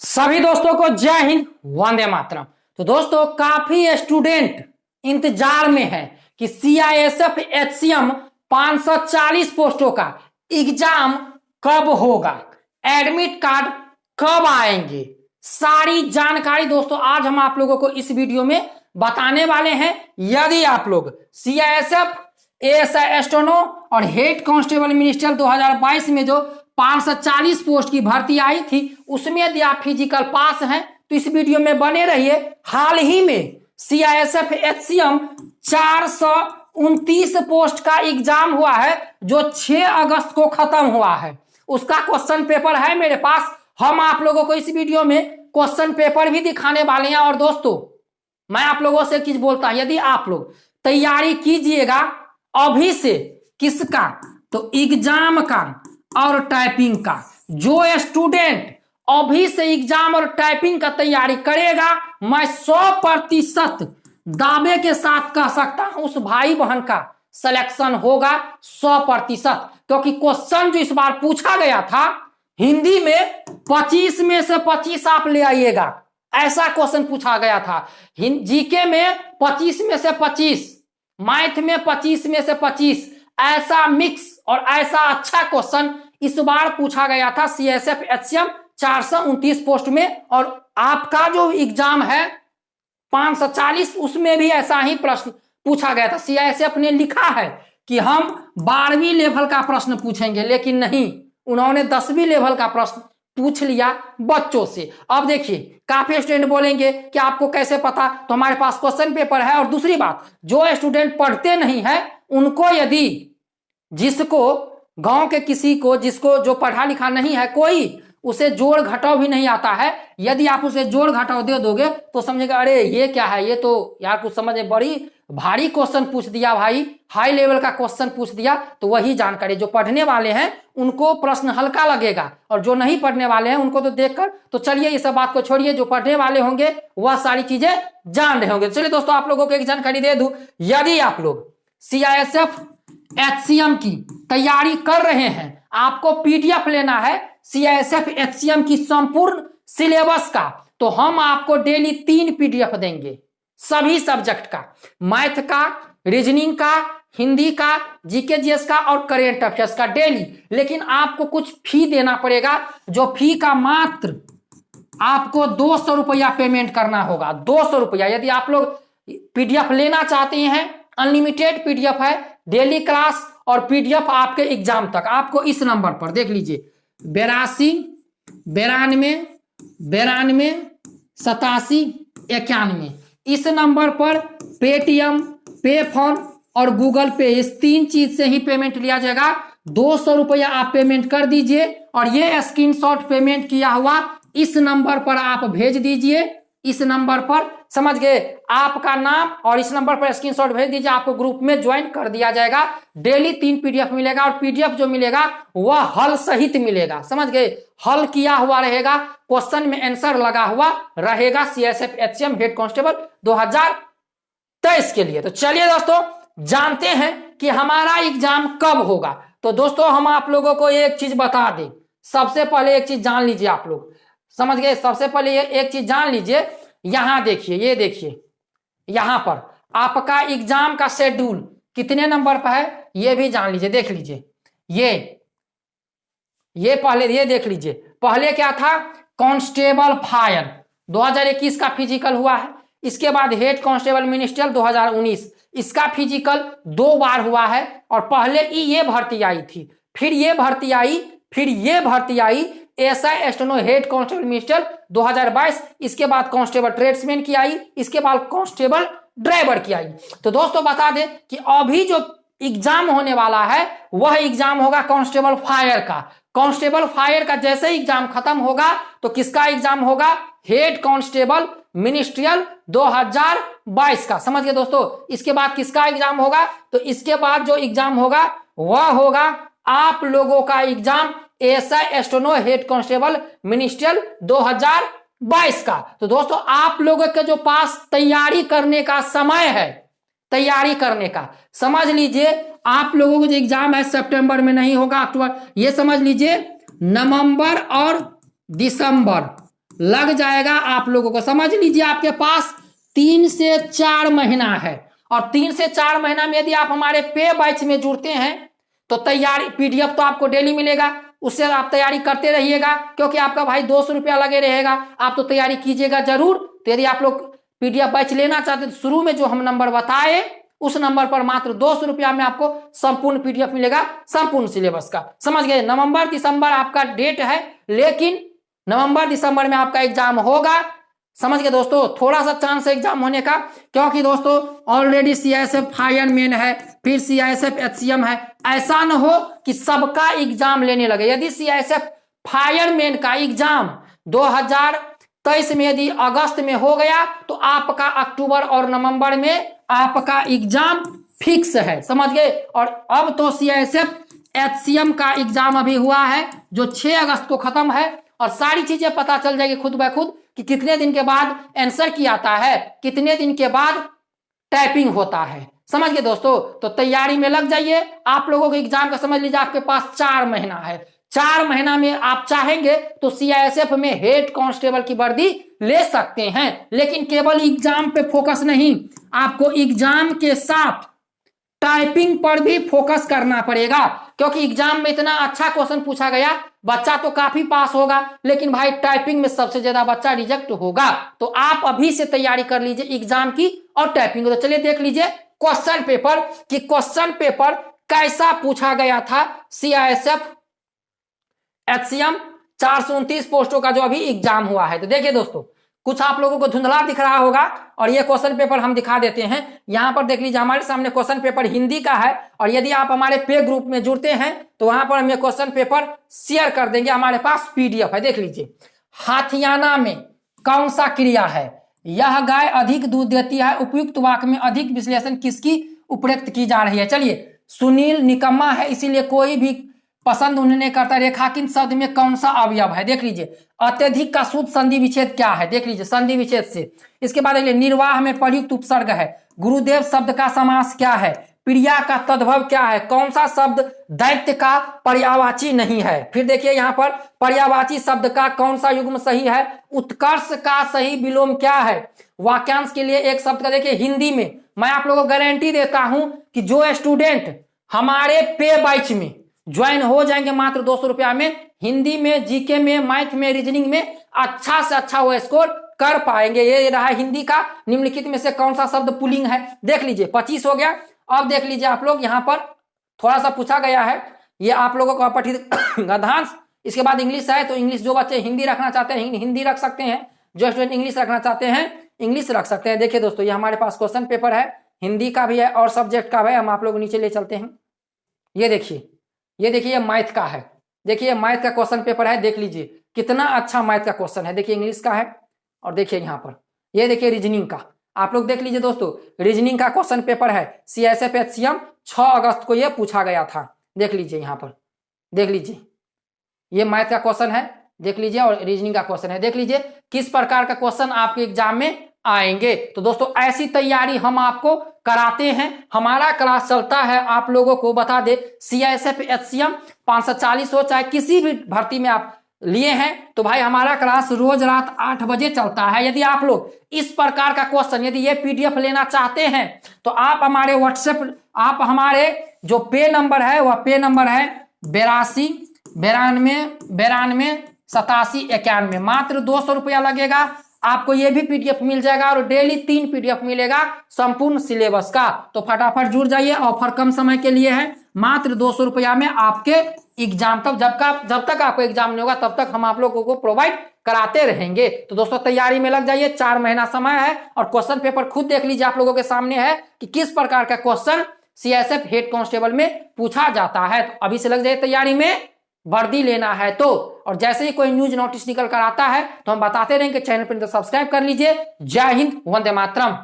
सभी दोस्तों को जय हिंद, वंदे मातरम। तो दोस्तों काफी स्टूडेंट इंतजार में है कि सीआईएसएफ एचसीएम 540 पोस्टों का एग्जाम कब होगा, एडमिट कार्ड कब आएंगे, सारी जानकारी दोस्तों आज हम आप लोगों को इस वीडियो में बताने वाले हैं। यदि आप लोग सीआईएसएफ एएसआई एस्ट्रोनो और हेड कांस्टेबल मिनिस्ट्रियल 2022 में जो 540 पोस्ट की भर्ती आई थी उसमें यदि आप फिजिकल पास हैं तो इस वीडियो में बने रहिए। हाल ही में सीआईएसएफ एचसीएम 429 पोस्ट का एग्जाम हुआ है जो 6 अगस्त को खत्म हुआ है। उसका क्वेश्चन पेपर है मेरे पास, हम आप लोगों को इस वीडियो में क्वेश्चन पेपर भी दिखाने वाले हैं। और दोस्तों मैं आप लोगों से चीज बोलता हूं, यदि आप लोग तैयारी कीजिएगा अभी से, किसका, तो एग्जाम का और टाइपिंग का, जो स्टूडेंट अभी से एग्जाम और टाइपिंग का तैयारी करेगा मैं 100% दावे के साथ कह सकता हूं उस भाई बहन का सिलेक्शन होगा 100%। क्योंकि क्वेश्चन जो इस बार पूछा गया था हिंदी में 25 में से 25 आप ले आइएगा, ऐसा क्वेश्चन पूछा गया था। जीके में 25 में से 25, मैथ में 25 में से 25, ऐसा मिक्स और ऐसा अच्छा क्वेश्चन इस बार पूछा गया था सीएसएफ एचसीएम 429 पोस्ट में। और आपका जो एग्जाम है 540 उसमें भी ऐसा ही प्रश्न पूछा गया था। सीआईएसएफ ने लिखा है कि हम 12वीं लेवल का प्रश्न पूछेंगे, लेकिन नहीं, उन्होंने 10वीं लेवल का प्रश्न पूछ लिया बच्चों से। अब देखिए काफी स्टूडेंट बोलेंगे कि आपको कैसे पता, तो हमारे पास क्वेश्चन पेपर है। और दूसरी बात, जो स्टूडेंट पढ़ते नहीं है उनको, यदि जिसको गांव के किसी को जिसको जो पढ़ा लिखा नहीं है, कोई उसे जोड़ घटाव भी नहीं आता है, यदि आप उसे जोड़ घटाव दे दोगे तो समझेगा अरे ये क्या है, ये तो यार कुछ समझ में बड़ी भारी क्वेश्चन पूछ दिया भाई, हाई लेवल का क्वेश्चन पूछ दिया। तो वही जानकारी जो पढ़ने वाले हैं उनको प्रश्न हल्का लगेगा, और जो नहीं पढ़ने वाले हैं उनको तो देखकर, तो चलिए इस बात को छोड़िए, जो पढ़ने वाले होंगे वह सारी चीजें जान रहे होंगे। चलिए दोस्तों आप लोगों को एक जानकारी दे दूं, यदि आप लोग सीआईएसएफ एचसीएम की तैयारी कर रहे हैं, आपको पीडीएफ लेना है सीआईएसएफ एचसीएम की संपूर्ण सिलेबस का, तो हम आपको डेली 3 पीडीएफ देंगे सभी सब्जेक्ट का, मैथ का, रीजनिंग का, हिंदी का, जीके जीएस का और करेंट अफेयर्स का डेली। लेकिन आपको कुछ फी देना पड़ेगा, जो फी का मात्र आपको 200 रुपया पेमेंट करना होगा। 200 रुपया। यदि आप लोग पीडीएफ लेना चाहते हैं, अनलिमिटेड पीडीएफ है, डेली क्लास और पीडीएफ आपके एग्जाम तक। आपको इस नंबर पर देख लीजिए 82 92 92 87 91, इस नंबर पर पेटीएम, पे फोन और गूगल पे, इस 3 चीज से ही पेमेंट लिया जाएगा। 200 रुपया आप पेमेंट कर दीजिए और ये स्क्रीनशॉट पेमेंट किया हुआ इस नंबर पर आप भेज दीजिए। इस नंबर पर, समझ गए, आपका नाम और इस नंबर पर स्क्रीनशॉट भेज दीजिए, आपको ग्रुप में ज्वाइन कर दिया जाएगा। डेली 3 पीडीएफ मिलेगा और पीडीएफ जो मिलेगा वह हल सहित मिलेगा, समझ गए, हल किया हुआ रहेगा, क्वेश्चन में आंसर लगा हुआ रहेगा सीएसएफ एचसीएम हेड कांस्टेबल 2023 के लिए। तो चलिए दोस्तों जानते हैं कि हमारा एग्जाम कब होगा। तो दोस्तों हम आप लोगों को एक चीज बता दें, सबसे पहले एक चीज जान लीजिए, आप लोग समझ गए, सबसे पहले एक चीज जान लीजिए। यहां देखिए, ये देखिए, यहां पर आपका एग्जाम का शेड्यूल कितने नंबर पर है ये भी जान लीजिए, देख लीजिए। ये पहले ये देख लीजिए, पहले क्या था, कांस्टेबल फायर 2021 का फिजिकल हुआ है। इसके बाद हेड कांस्टेबल मिनिस्ट्रियल 2019, इसका फिजिकल 2 बार हुआ है। और पहले ये भर्ती आई थी, फिर ये भर्ती आई, फिर ये भर्ती आई एएसआई एस्ट्रोनो हेड कांस्टेबल मिनिस्ट्रियल 2022, इसके बाद कांस्टेबल ट्रेड्समैन की आई, इसके बाद कांस्टेबल ड्राइवर की आई। तो दोस्तों बता दें कि अभी जो एग्जाम होने वाला है वह एग्जाम होगा कांस्टेबल फायर का। कांस्टेबल फायर का जैसे एग्जाम खत्म होगा तो किसका एग्जाम होगा, हेड कांस्टेबल मिनिस्ट्रियल 2022 का, समझ गए दोस्तों। इसके बाद किसका एग्जाम होगा, तो इसके बाद जो एग्जाम होगा वह होगा आप लोगों का एग्जाम एएसआई एस्ट्रोनो हेड कांस्टेबल मिनिस्ट्रियल 2022 का। तो दोस्तों आप लोगों के जो पास तैयारी करने का समय है, तैयारी करने का, समझ लीजिए आप लोगों को जो एग्जाम है सितंबर में नहीं होगा, अक्टूबर, ये समझ लीजिए नवंबर और दिसंबर लग जाएगा आप लोगों को। समझ लीजिए आपके पास 3 से 4 महीना है, और 3 से 4 महीना में यदि आप हमारे पे बैच में जुड़ते हैं तो तैयारी पीडीएफ तो आपको डेली मिलेगा, उससे आप तैयारी करते रहिएगा, क्योंकि आपका भाई 200 रुपया लगे रहेगा, आप तो तैयारी कीजिएगा जरूर। तो यदि आप लोग पीडीएफ बैच लेना चाहते हैं तो शुरू में जो हम नंबर बताए उस नंबर पर मात्र 200 रुपया में आपको संपूर्ण पीडीएफ मिलेगा, संपूर्ण सिलेबस का। समझ गए? नवंबर दिसंबर आपका डेट है, लेकिन नवंबर दिसंबर में आपका एग्जाम होगा। समझ गए दोस्तों? थोड़ा सा चांस है एग्जाम होने का, क्योंकि दोस्तों ऑलरेडी सीआईएसएफ फायरमैन है, फिर सीआईएसएफ एचसीएम है। ऐसा न हो कि सबका एग्जाम लेने लगे। यदि सीआईएसएफ फायरमैन का एग्जाम 2023 में यदि अगस्त में हो गया तो आपका अक्टूबर और नवंबर में आपका एग्जाम फिक्स है। समझ गए? और अब तो सीआईएसएफ एचसीएम का एग्जाम अभी हुआ है जो 6 अगस्त को खत्म है, और सारी चीजें पता चल जाएगी खुद ब खुद कि कितने दिन के बाद आंसर की आता है, कितने दिन के बाद टाइपिंग होता है। समझ गए दोस्तों? तो तैयारी में लग जाइए। आप लोगों को एग्जाम का समझ लीजिए आपके पास 4 महीना है। 4 महीना में आप चाहेंगे तो सीआईएसएफ में हेड कांस्टेबल की वर्दी ले सकते हैं, लेकिन केवल एग्जाम पे फोकस नहीं, आपको एग्जाम के साथ टाइपिंग पर भी फोकस करना पड़ेगा, क्योंकि एग्जाम में इतना अच्छा क्वेश्चन पूछा गया, बच्चा तो काफी पास होगा, लेकिन भाई टाइपिंग में सबसे ज्यादा बच्चा रिजेक्ट होगा। तो आप अभी से तैयारी कर लीजिए एग्जाम की और टाइपिंग। तो चलिए देख लीजिए क्वेश्चन पेपर कि क्वेश्चन पेपर कैसा पूछा गया था सीआईएसएफ एचसीएम 429 पोस्टों का जो अभी एग्जाम हुआ है। तो देखिए दोस्तों, कुछ आप लोगों को धुंधला दिख रहा होगा, और ये क्वेश्चन पेपर हम दिखा देते हैं। यहां पर देख लीजिए हमारे सामने क्वेश्चन पेपर हिंदी का है, और यदि आप हमारे पे ग्रुप में जुड़ते हैं तो वहां पर हम ये क्वेश्चन पेपर शेयर कर देंगे। हमारे पास पीडीएफ है। देख लीजिए, हाथियाना में कौन सा क्रिया है? यह गाय अधिक दूध देती है। उपयुक्त वाक्य में अधिक विश्लेषण किसकी उपयुक्त की जा रही है? चलिए, सुनील निकम्मा है, इसीलिए कोई भी पसंद उन्हें नहीं करता। रेखांकित शब्द में कौन सा अवयव है? देख लीजिए, अत्यधिक का शुद्ध संधि विच्छेद क्या है? देख लीजिए, संधि विच्छेद से। इसके बाद निर्वाह में प्रयुक्त उपसर्ग है। गुरुदेव शब्द का समास क्या है? प्रिया का तद्भव क्या है? कौन सा शब्द दैत्य का पर्यायवाची नहीं है? फिर देखिए यहाँ पर पर्यायवाची शब्द का कौन सा युग्म सही है? उत्कर्ष का सही विलोम क्या है? वाक्यांश के लिए एक शब्द का देखिए हिंदी में मैं आप लोगों को गारंटी देता हूं कि जो स्टूडेंट हमारे पे बैच में ज्वाइन हो जाएंगे मात्र 200 रुपया में, हिंदी में, जीके में, मैथ में, रीजनिंग में अच्छा से अच्छा वो स्कोर कर पाएंगे। ये रहा हिंदी का। निम्नलिखित में से कौन सा शब्द पुल्लिंग है? देख लीजिए, 25 हो गया। अब देख लीजिए आप लोग, यहाँ पर थोड़ा सा पूछा गया है, ये आप लोगों का पठित गद्यांश। इसके बाद इंग्लिश है, तो इंग्लिश जो बच्चे हिंदी रखना चाहते हैं हिंदी रख सकते हैं, जो स्टूडेंट इंग्लिश रखना चाहते हैं इंग्लिश रख सकते हैं। देखिए दोस्तों, ये हमारे पास क्वेश्चन पेपर है, हिंदी का भी है और सब्जेक्ट का भी है। हम आप लोग नीचे ले चलते हैं। ये देखिए, ये मैथ का है। देखिए मैथ का क्वेश्चन पेपर है, देख लीजिए कितना अच्छा मैथ का क्वेश्चन है। देखिए इंग्लिश का है, और देखिए यहाँ पर ये देखिए रीजनिंग का। आप लोग देख लीजिए दोस्तों, रीजनिंग का क्वेश्चन पेपर है सीआईएसएफ एचसीएम 6 अगस्त को ये पूछा गया था। देख लीजिए यहाँ पर, देख लीजिए ये मैथ का क्वेश्चन है, देख लीजिए, और रीजनिंग का क्वेश्चन है। देख लीजिए किस प्रकार का क्वेश्चन आपके एग्जाम में आएंगे। तो दोस्तों ऐसी तैयारी हम आपको कराते हैं। हमारा क्लास चलता है, आप लोगों को बता दे, सीआईएसएफ एचसीएम 540 हो, चाहे किसी भी भर्ती में आप लिए हैं, तो भाई हमारा क्लास रोज रात 8 बजे चलता है। यदि आप लोग इस प्रकार का क्वेश्चन, यदि ये पीडीएफ लेना चाहते हैं तो आप हमारे व्हाट्सएप, आप हमारे जो पे नंबर है वह पे नंबर है 82 92 87 91। मात्र 200 रुपया लगेगा, आपको ये भी पीडीएफ मिल जाएगा, और डेली 3 पीडीएफ मिलेगा संपूर्ण सिलेबस का। तो फटाफट जुड़ जाइए, ऑफर कम समय के लिए है, मात्र 200 रुपया में आपके एग्जाम तक, जब तक आपको एग्जाम नहीं होगा तब तक हम आप लोगों को प्रोवाइड कराते रहेंगे। तो दोस्तों तैयारी में लग जाइए, 4 महीना समय है, और क्वेश्चन पेपर खुद देख लीजिए आप लोगों के सामने है कि किस प्रकार का क्वेश्चन सीआईएसएफ हेड कांस्टेबल में पूछा जाता है। तो अभी से लग जाइए तैयारी में, वर्दी लेना है तो। और जैसे ही कोई न्यूज नोटिस निकल कर आता है तो हम बताते रहेंगे। चैनल पर तो सब्सक्राइब कर लीजिए। जय हिंद, वंदे मातरम।